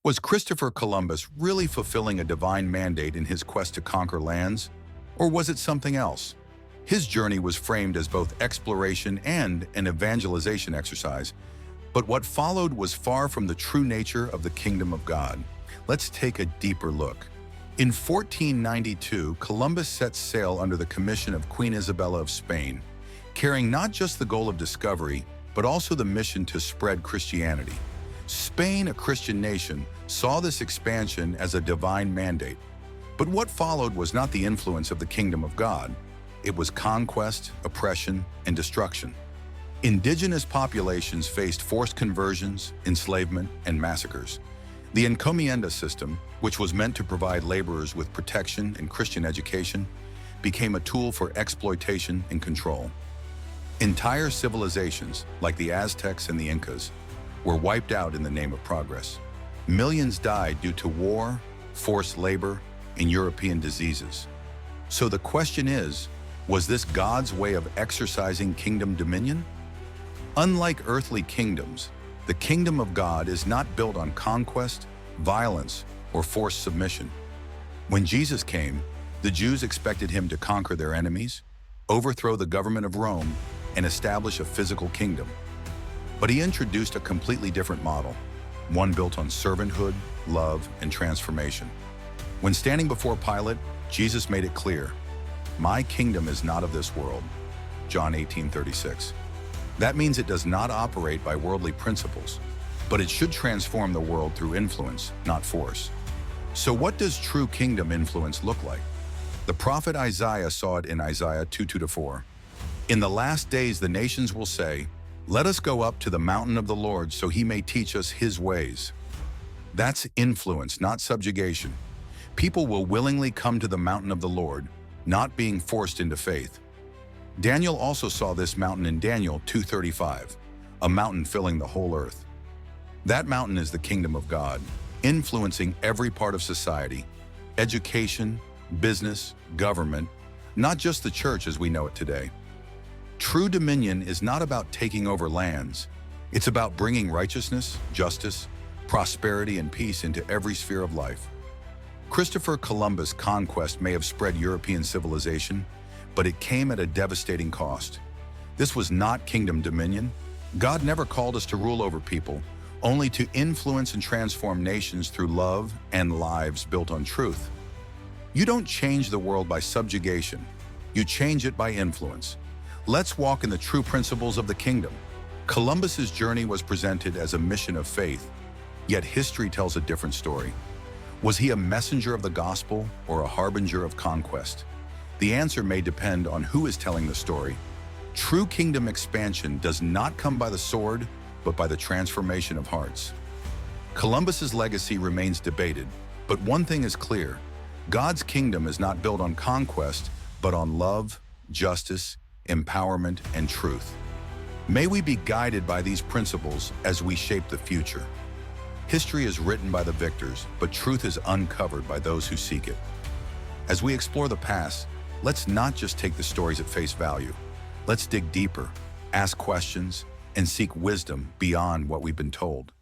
Was Christopher Columbus really fulfilling a divine mandate in his quest to conquer lands, or was it something else? His journey was framed as both exploration and an evangelization exercise, but what followed was far from the true nature of the kingdom of God. Let's take a deeper look. In 1492, Columbus set sail under the commission of Queen Isabella of Spain, carrying not just the goal of discovery, but also the mission to spread Christianity. Spain, a Christian nation, saw this expansion as a divine mandate. But what followed was not the influence of the kingdom of God. It was conquest, oppression, and destruction. Indigenous populations faced forced conversions, enslavement, and massacres. The encomienda system, which was meant to provide laborers with protection and Christian education, became a tool for exploitation and control. Entire civilizations, like the Aztecs and the Incas, were wiped out in the name of progress. Millions died due to war, forced labor, and European diseases. So the question is, was this God's way of exercising kingdom dominion? Unlike earthly kingdoms, the kingdom of God is not built on conquest, violence, or forced submission. When Jesus came, the Jews expected him to conquer their enemies, overthrow the government of Rome, and establish a physical kingdom. But he introduced a completely different model, one built on servanthood, love, and transformation. When standing before Pilate, Jesus made it clear, "My kingdom is not of this world." John 18:36. That means it does not operate by worldly principles, but it should transform the world through influence, not force. So what does true kingdom influence look like? The prophet Isaiah saw it in Isaiah 2:2-4. "In the last days the nations will say, 'Let us go up to the mountain of the Lord so he may teach us his ways.'" That's influence, not subjugation. People will willingly come to the mountain of the Lord, not being forced into faith. Daniel also saw this mountain in Daniel 2:35, a mountain filling the whole earth. That mountain is the kingdom of God, influencing every part of society, education, business, government, not just the church as we know it today. True dominion is not about taking over lands. It's about bringing righteousness, justice, prosperity, and peace into every sphere of life. Christopher Columbus' conquest may have spread European civilization, but it came at a devastating cost. This was not kingdom dominion. God never called us to rule over people, only to influence and transform nations through love and lives built on truth. You don't change the world by subjugation. You change it by influence. Let's walk in the true principles of the kingdom. Columbus's journey was presented as a mission of faith, yet history tells a different story. Was he a messenger of the gospel or a harbinger of conquest? The answer may depend on who is telling the story. True kingdom expansion does not come by the sword, but by the transformation of hearts. Columbus's legacy remains debated, but one thing is clear: God's kingdom is not built on conquest, but on love, justice, empowerment, and truth. May we be guided by these principles as we shape the future. History is written by the victors, but truth is uncovered by those who seek it. As we explore the past, let's not just take the stories at face value. Let's dig deeper, ask questions, and seek wisdom beyond what we've been told.